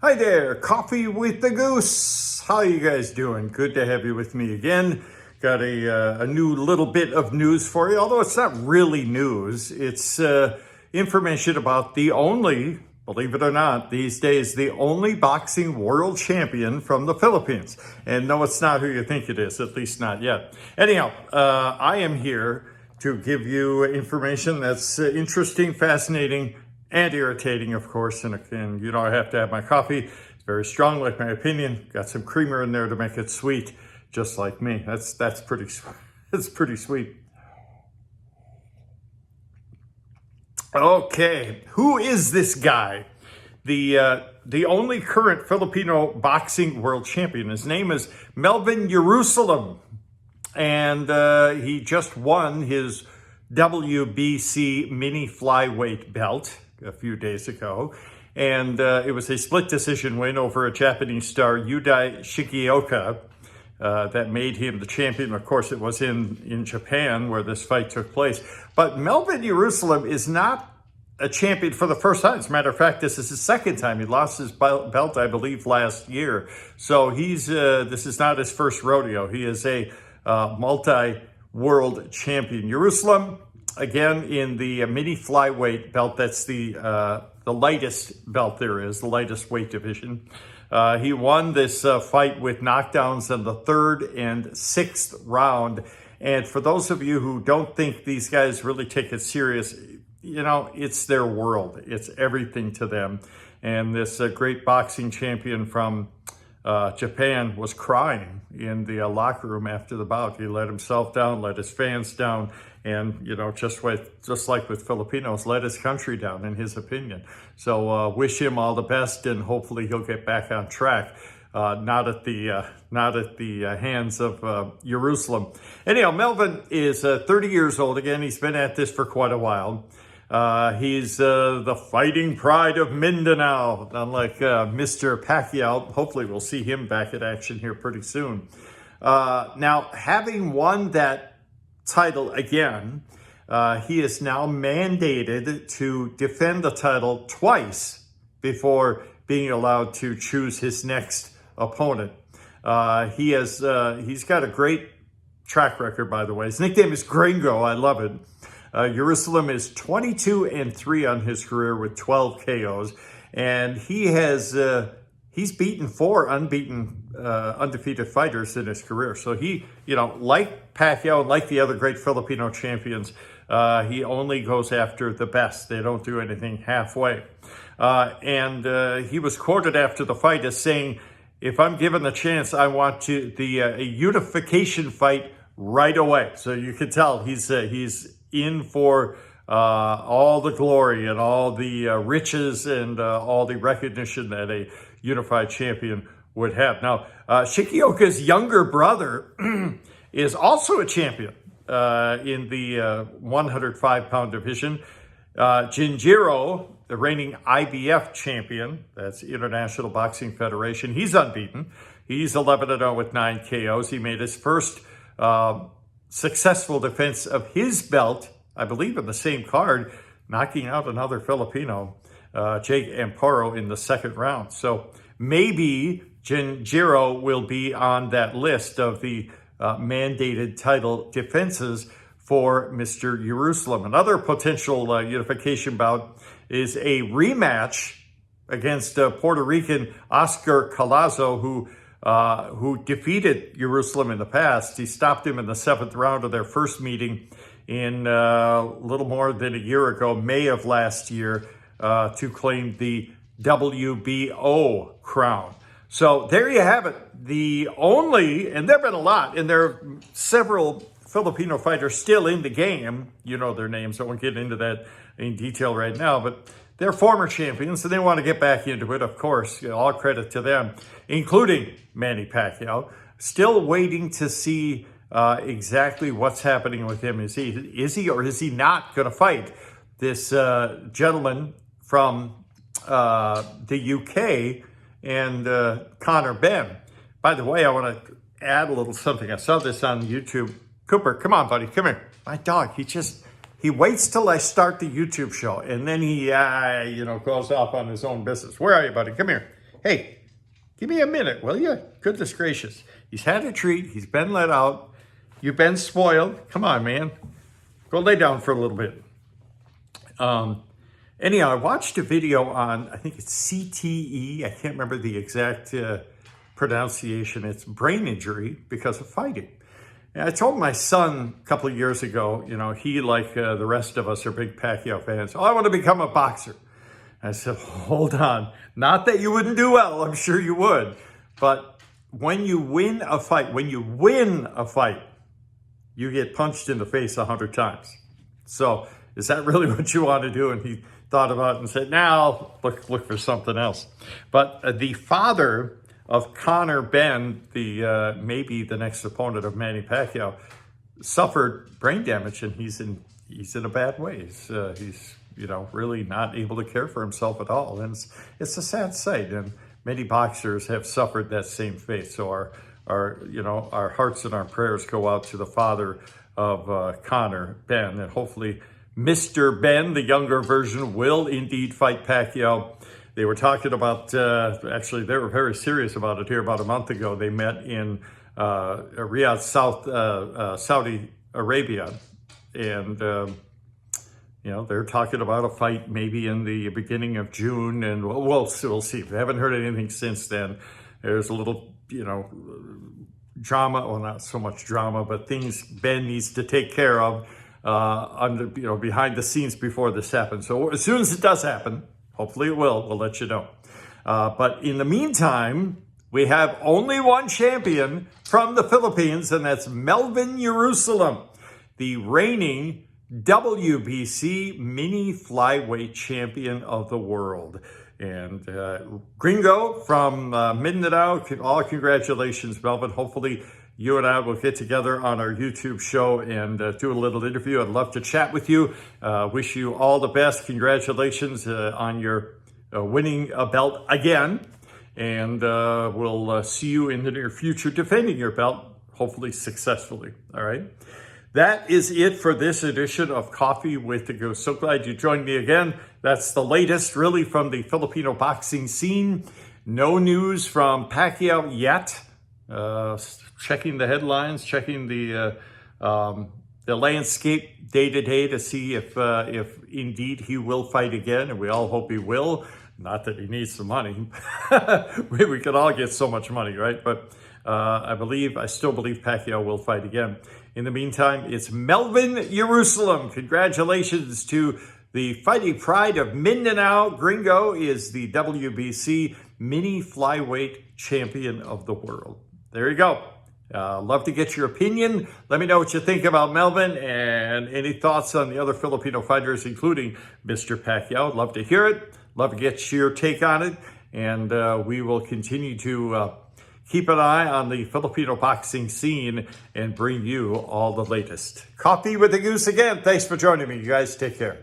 Hi there, Coffee with the Goose. How you guys doing? Good to have you with me again. Got a new little bit of news for you, although it's not really news. It's information about the only, believe it or not, these days, the only boxing world champion from the Philippines. And no, it's not who you think it is, at least not yet. Anyhow, I am here to give you information that's interesting, fascinating, and irritating, of course, and you know I have to have my coffee. It's very strong, like my opinion. Got some creamer in there to make it sweet, just like me. That's pretty that's pretty sweet. Okay, who is this guy? The only current Filipino boxing world champion. His name is Melvin Jerusalem, and he just won his WBC mini flyweight belt a few days ago, and it was a split decision win over a Japanese star, Yudai Shikioka, that made him the champion. Of course, it was in Japan where this fight took place. But Melvin Jerusalem is not a champion for the first time. As a matter of fact, this is his second time. He lost his belt, I believe, last year. So this is not his first rodeo. He is a multi-world champion. Jerusalem, again, in the mini flyweight belt, that's the lightest belt there is, the lightest weight division. He won this fight with knockdowns in the third and sixth round. And for those of you who don't think these guys really take it serious, you know, it's their world. It's everything to them. And this great boxing champion from Japan was crying in the locker room after the bout. He let himself down, let his fans down, and, you know, just like with Filipinos, let his country down, in his opinion. So wish him all the best, and hopefully he'll get back on track. Not at the hands of Jerusalem. Anyhow, Melvin is 30 years old. Again, he's been at this for quite a while. He's the fighting pride of Mindanao, unlike Mr. Pacquiao. Hopefully we'll see him back in action here pretty soon. Now, having won that title again, he is now mandated to defend the title twice before being allowed to choose his next opponent. He's got a great track record, by the way. His nickname is Gringo. I love it. Jerusalem is 22-3 on his career with 12 KOs, and he's beaten 4 undefeated fighters in his career. So he, you know, like Pacquiao, like the other great Filipino champions, he only goes after the best. They don't do anything halfway. And he was quoted after the fight as saying, "If I'm given the chance, I want a unification fight right away." So you can tell he's in for all the glory and all the riches and all the recognition that a unified champion would have. Now, Shikioka's younger brother is also a champion in the 105-pound division. Jinjiro, the reigning IBF champion, that's International Boxing Federation, he's unbeaten. He's 11-0 with 9 KOs. He made his first successful defense of his belt, I believe in the same card, knocking out another Filipino, Jake Amparo, in the second round. So maybe Jinjiro will be on that list of the mandated title defenses for Mr. Jerusalem. Another potential unification bout is a rematch against Puerto Rican Oscar Collazo, who defeated Jerusalem in the past. He stopped him in the 7th round of their first meeting in a little more than a year ago, May of last year, to claim the WBO crown. So there you have it. The only, and there have been a lot, and there are several Filipino fighters still in the game. You know their names. I won't get into that in detail right now, but they're former champions, and they want to get back into it, of course. All credit to them, including Manny Pacquiao. Still waiting to see exactly what's happening with him. Is he or is he not going to fight this gentleman from the UK and Conor Benn? By the way, I want to add a little something. I saw this on YouTube. Cooper, come on, buddy, come here. My dog, he waits till I start the YouTube show, and then he, goes off on his own business. Where are you, buddy? Come here. Hey, give me a minute, will you? Goodness gracious. He's had a treat. He's been let out. You've been spoiled. Come on, man. Go lay down for a little bit. Anyhow, I watched a video on, I think it's CTE. I can't remember the exact pronunciation. It's brain injury because of fighting. And I told my son a couple of years ago, you know, he, like the rest of us, are big Pacquiao fans. Oh, I want to become a boxer. I said, hold on. Not that you wouldn't do well. I'm sure you would. But when you win a fight, you get punched in the face 100 times. So is that really what you want to do? And he thought about it and said, now look for something else. But the father of Conor Benn, maybe the next opponent of Manny Pacquiao, suffered brain damage, and he's in a bad way. He's really not able to care for himself at all, and it's a sad sight. And many boxers have suffered that same fate. So our hearts and our prayers go out to the father of Conor Benn, and hopefully Mr. Benn, the younger version, will indeed fight Pacquiao. They were talking about, actually, they were very serious about it here about a month ago. They met in Riyadh, Saudi Arabia, and they're talking about a fight maybe in the beginning of June, and we'll see. We haven't heard anything since then. There's a little, drama, well, not so much drama, but things Ben needs to take care of behind the scenes before this happens. So as soon as it does happen, hopefully it will, we'll let you know. But in the meantime, we have only one champion from the Philippines, and that's Melvin Jerusalem, the reigning WBC mini flyweight champion of the world. And Gringo from Mindanao, all congratulations, Melvin. Hopefully you and I will get together on our YouTube show and do a little interview. I'd love to chat with you. Wish you all the best. Congratulations on your winning a belt again. And we'll see you in the near future defending your belt, hopefully successfully. All right. That is it for this edition of Coffee with the Goose. So glad you joined me again. That's the latest, really, from the Filipino boxing scene. No news from Pacquiao yet. Checking the headlines, checking the landscape day to day to see if indeed he will fight again, and we all hope he will. Not that he needs the money. we could all get so much money, right? But I still believe Pacquiao will fight again. In the meantime, it's Melvin Jerusalem. Congratulations to the fighting pride of Mindanao. Gringo is the WBC mini flyweight champion of the world. There you go. Love to get your opinion. Let me know what you think about Melvin and any thoughts on the other Filipino fighters, including Mr. Pacquiao. Love to hear it. Love to get your take on it. And we will continue to keep an eye on the Filipino boxing scene and bring you all the latest. Coffee with the Goose again. Thanks for joining me. You guys take care.